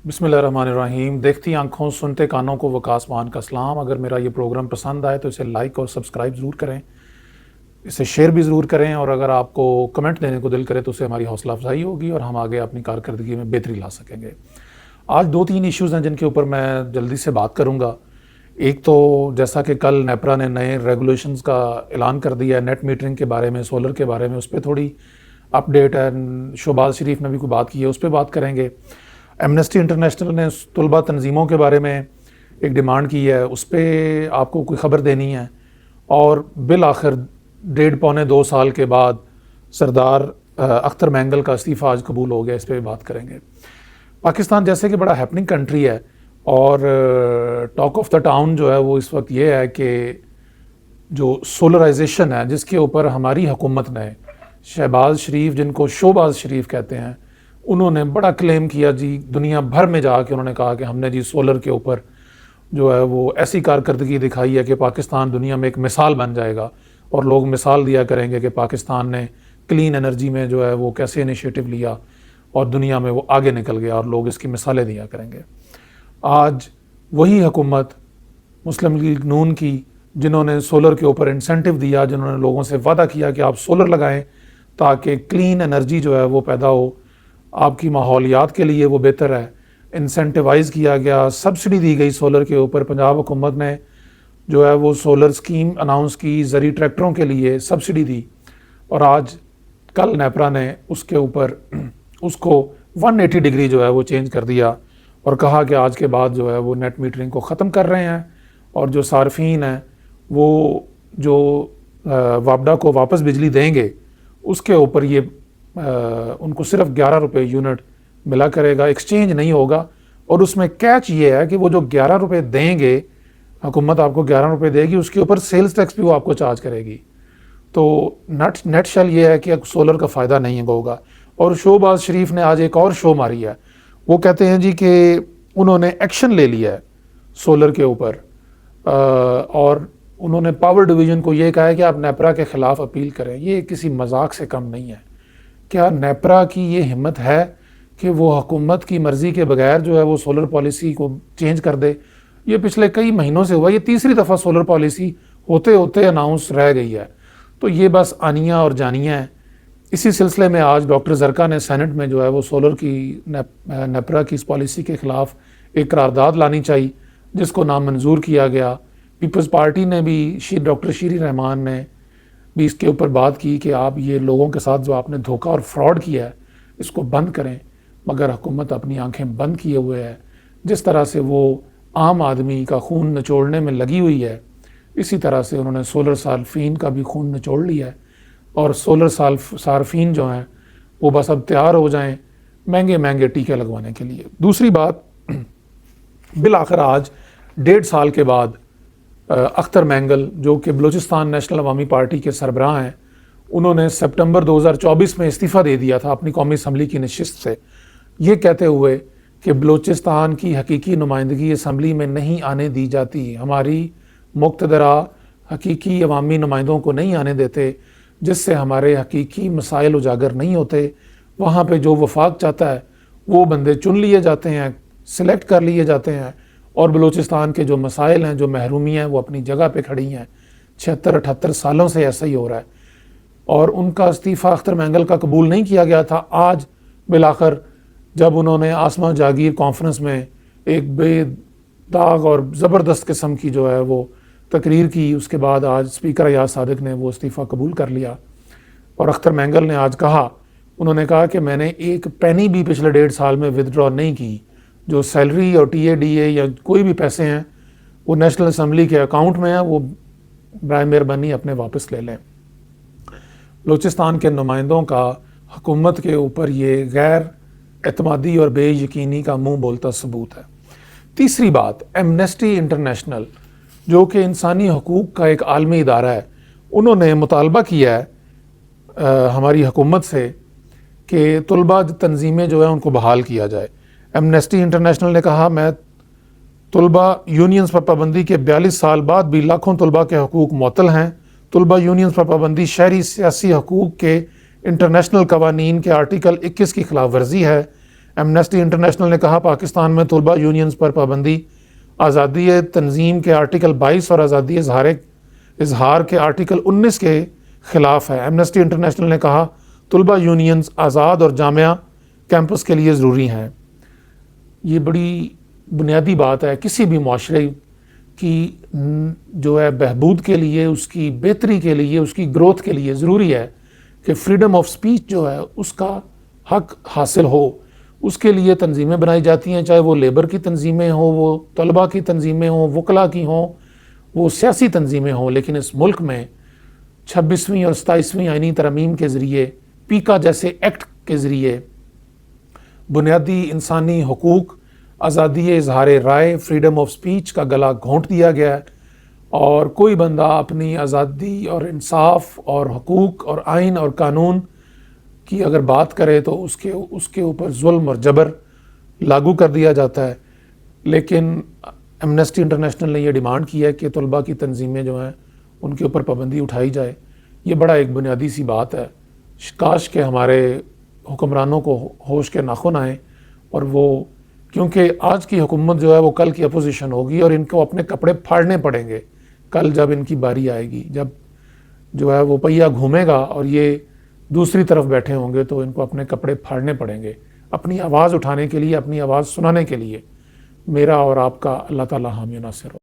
بسم اللہ الرحمن الرحیم۔ دیکھتی آنکھوں سنتے کانوں کو وقاص مان کا سلام۔ اگر میرا یہ پروگرام پسند آئے تو اسے لائک اور سبسکرائب ضرور کریں، اسے شیئر بھی ضرور کریں، اور اگر آپ کو کمنٹ دینے کو دل کرے تو اسے ہماری حوصلہ افزائی ہوگی اور ہم آگے اپنی کارکردگی میں بہتری لا سکیں گے۔ آج 2-3 ایشوز ہیں جن کے اوپر میں جلدی سے بات کروں گا۔ ایک تو جیسا کہ کل نیپرا نے نئے ریگولیشنز کا اعلان کر دیا ہے نیٹ میٹرنگ کے بارے میں، سولر کے بارے میں، اس پہ تھوڑی اپڈیٹ ہے۔ شہباز شریف نے بھی کوئی بات کی ہے، اس پہ بات کریں گے۔ ایمنسٹی انٹرنیشنل نے طلبہ تنظیموں کے بارے میں ایک ڈیمانڈ کی ہے، اس پہ آپ کو کوئی خبر دینی ہے۔ اور بالآخر 1.5-2 سال کے بعد سردار اختر مینگل کا استعفیٰ آج قبول ہو گیا، اس پہ بھی بات کریں گے۔ پاکستان جیسے کہ بڑا ہیپننگ کنٹری ہے اور ٹاک آف دا ٹاؤن جو ہے وہ اس وقت یہ ہے کہ جو سولرائزیشن ہے جس کے اوپر ہماری حکومت نے، شہباز شریف جن کو شوباز شریف کہتے ہیں، انہوں نے بڑا کلیم کیا جی، دنیا بھر میں جا کے انہوں نے کہا کہ ہم نے جی سولر کے اوپر جو ہے وہ ایسی کارکردگی دکھائی ہے کہ پاکستان دنیا میں ایک مثال بن جائے گا، اور لوگ مثال دیا کریں گے کہ پاکستان نے کلین انرجی میں جو ہے وہ کیسے انیشیٹو لیا اور دنیا میں وہ آگے نکل گیا، اور لوگ اس کی مثالیں دیا کریں گے۔ آج وہی حکومت مسلم لیگ نون کی، جنہوں نے سولر کے اوپر انسینٹیو دیا، جنہوں نے لوگوں سے وعدہ کیا کہ آپ سولر لگائیں تاکہ کلین انرجی جو ہے وہ پیدا ہو، آپ کی ماحولیات کے لیے وہ بہتر ہے، انسینٹیوائز کیا گیا، سبسڈی دی گئی سولر کے اوپر۔ پنجاب حکومت نے جو ہے وہ سولر اسکیم اناؤنس کی، زرعی ٹریکٹروں کے لیے سبسڈی دی، اور آج کل نیپرا نے اس کے اوپر اس کو 180 ڈگری جو ہے وہ چینج کر دیا اور کہا کہ آج کے بعد جو ہے وہ نیٹ میٹرنگ کو ختم کر رہے ہیں، اور جو صارفین ہیں وہ جو وابڈا کو واپس بجلی دیں گے اس کے اوپر یہ ان کو صرف 11 روپے یونٹ ملا کرے گا، ایکسچینج نہیں ہوگا۔ اور اس میں کیچ یہ ہے کہ وہ جو 11 روپے دیں گے، حکومت آپ کو 11 روپے دے گی، اس کے اوپر سیلز ٹیکس بھی وہ آپ کو چارج کرے گی۔ تو نیٹ شل یہ ہے کہ سولر کا فائدہ نہیں ہوگا۔ اور شہباز شریف نے آج ایک اور شو ماری ہے، وہ کہتے ہیں جی کہ انہوں نے ایکشن لے لیا ہے سولر کے اوپر، اور انہوں نے پاور ڈویژن کو یہ کہا ہے کہ آپ نیپرا کے خلاف اپیل کریں۔ یہ کسی مذاق سے کم نہیں ہے۔ کیا نیپرا کی یہ ہمت ہے کہ وہ حکومت کی مرضی کے بغیر جو ہے وہ سولر پالیسی کو چینج کر دے؟ یہ پچھلے کئی مہینوں سے ہوا، یہ تیسری دفعہ سولر پالیسی ہوتے ہوتے اناؤنس رہ گئی ہے۔ تو یہ بس آنیاں اور جانیاں ہیں۔ اسی سلسلے میں آج ڈاکٹر زرکا نے سینٹ میں جو ہے وہ سولر کی نیپرا کی اس پالیسی کے خلاف ایک قرارداد لانی چاہیے، جس کو نامنظور کیا گیا۔ پیپلز پارٹی نے بھی، ڈاکٹر شیری رحمان نے بھی اس کے اوپر بات کی کہ آپ یہ لوگوں کے ساتھ جو آپ نے دھوکہ اور فراڈ کیا ہے اس کو بند کریں، مگر حکومت اپنی آنکھیں بند کیے ہوئے ہے۔ جس طرح سے وہ عام آدمی کا خون نچوڑنے میں لگی ہوئی ہے، اسی طرح سے انہوں نے سولر صارفین کا بھی خون نچوڑ لیا ہے، اور سولر صارفین جو ہیں وہ بس اب تیار ہو جائیں مہنگے مہنگے ٹیکے لگوانے کے لیے۔ دوسری بات، بالآخر آج 1.5 سال کے بعد اختر مینگل جو کہ بلوچستان نیشنل عوامی پارٹی کے سربراہ ہیں، انہوں نے سپٹمبر 2024 میں استعفیٰ دے دیا تھا اپنی قومی اسمبلی کی نشست سے، یہ کہتے ہوئے کہ بلوچستان کی حقیقی نمائندگی اسمبلی میں نہیں آنے دی جاتی، ہماری مقتدرہ حقیقی عوامی نمائندوں کو نہیں آنے دیتے، جس سے ہمارے حقیقی مسائل اجاگر نہیں ہوتے۔ وہاں پہ جو وفاق چاہتا ہے وہ بندے چن لیے جاتے ہیں، سلیکٹ کر لیے جاتے ہیں، اور بلوچستان کے جو مسائل ہیں، جو محرومی ہیں، وہ اپنی جگہ پہ کھڑی ہیں۔ 76-78 سالوں سے ایسا ہی ہو رہا ہے، اور ان کا استعفیٰ اختر مینگل کا قبول نہیں کیا گیا تھا۔ آج بالآخر جب انہوں نے آسمہ جاگیر کانفرنس میں ایک بے داغ اور زبردست قسم کی جو ہے وہ تقریر کی، اس کے بعد آج اسپیکر ایاز صادق نے وہ استعفیٰ قبول کر لیا، اور اختر مینگل نے آج کہا، انہوں نے کہا کہ میں نے ایک پینی بھی پچھلے 1.5 سال میں ودڈرا نہیں کی، جو سیلری اور ٹی اے ڈی اے یا کوئی بھی پیسے ہیں وہ نیشنل اسمبلی کے اکاؤنٹ میں ہیں، وہ برائے مہربانی اپنے واپس لے لیں۔ بلوچستان کے نمائندوں کا حکومت کے اوپر یہ غیر اعتمادی اور بے یقینی کا منہ بولتا ثبوت ہے۔ تیسری بات، ایمنسٹی انٹرنیشنل جو کہ انسانی حقوق کا ایک عالمی ادارہ ہے، انہوں نے مطالبہ کیا ہے ہماری حکومت سے کہ طلبہ تنظیمیں جو ہیں ان کو بحال کیا جائے۔ ایمنسٹی انٹرنیشنل نے کہا، میں طلبہ یونینز پر پابندی کے 42 سال بعد بھی لاکھوں طلبہ کے حقوق معطل ہیں۔ طلبہ یونینز پر پابندی شہری سیاسی حقوق کے انٹرنیشنل قوانین کے آرٹیکل 21 کی خلاف ورزی ہے۔ ایمنسٹی انٹرنیشنل نے کہا پاکستان میں طلبہ یونینز پر پابندی آزادی تنظیم کے آرٹیکل 22 اور آزادی اظہار کے آرٹیکل 19 کے خلاف ہے۔ ایمنسٹی انٹرنیشنل نے کہا طلبہ یونینز آزاد اور جامعہ کیمپس کے لیے ضروری ہیں۔ یہ بڑی بنیادی بات ہے، کسی بھی معاشرے کی جو ہے بہبود کے لیے، اس کی بہتری کے لیے، اس کی گروتھ کے لیے ضروری ہے کہ فریڈم آف سپیچ جو ہے اس کا حق حاصل ہو۔ اس کے لیے تنظیمیں بنائی جاتی ہیں، چاہے وہ لیبر کی تنظیمیں ہوں، وہ طلباء کی تنظیمیں ہوں، وکلاء کی ہوں، وہ سیاسی تنظیمیں ہوں، لیکن اس ملک میں 26ویں اور 27ویں آئینی ترامیم کے ذریعے، پیکا جیسے ایکٹ کے ذریعے بنیادی انسانی حقوق، آزادی اظہار رائے، فریڈم آف سپیچ کا گلا گھونٹ دیا گیا ہے، اور کوئی بندہ اپنی آزادی اور انصاف اور حقوق اور آئین اور قانون کی اگر بات کرے تو اس کے اوپر ظلم اور جبر لاگو کر دیا جاتا ہے۔ لیکن ایمنسٹی انٹرنیشنل نے یہ ڈیمانڈ کی ہے کہ طلباء کی تنظیمیں جو ہیں ان کے اوپر پابندی اٹھائی جائے۔ یہ بڑا ایک بنیادی سی بات ہے، کاش کہ ہمارے حکمرانوں کو ہوش کے ناخن آئیں، اور وہ کیونکہ آج کی حکومت جو ہے وہ کل کی اپوزیشن ہوگی، اور ان کو اپنے کپڑے پھاڑنے پڑیں گے کل جب ان کی باری آئے گی، جب جو ہے وہ پہیہ گھومے گا اور یہ دوسری طرف بیٹھے ہوں گے تو ان کو اپنے کپڑے پھاڑنے پڑیں گے اپنی آواز اٹھانے کے لیے، اپنی آواز سنانے کے لیے۔ میرا اور آپ کا اللہ تعالی حامی و ناصر ہو۔